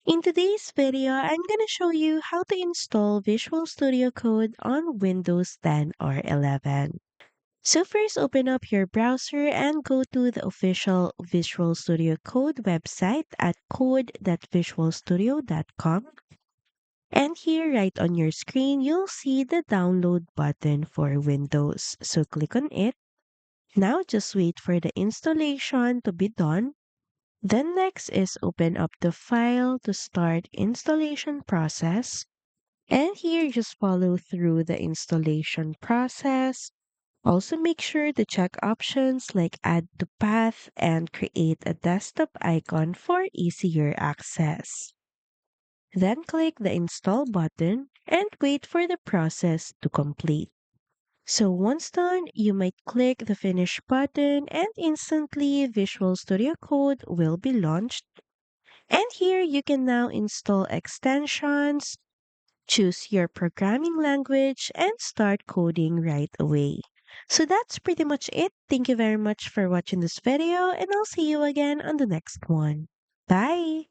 In today's video, I'm going to show you how to install Visual Studio Code on Windows 10 or 11. So first, open up your browser and go to the official Visual Studio Code website at code.visualstudio.com. And here, right on your screen, you'll see the download button for Windows. So click on it. Now just wait for the installation to be done. Then next is open up the file to start installation process. And here just follow through the installation process. Also make sure to check options like add to path and create a desktop icon for easier access. Then click the install button and wait for the process to complete. So once done, you might click the finish button and instantly Visual Studio Code will be launched. And here you can now install extensions, choose your programming language, and start coding right away. So that's pretty much it. Thank you very much for watching this video, and I'll see you again on the next one. Bye!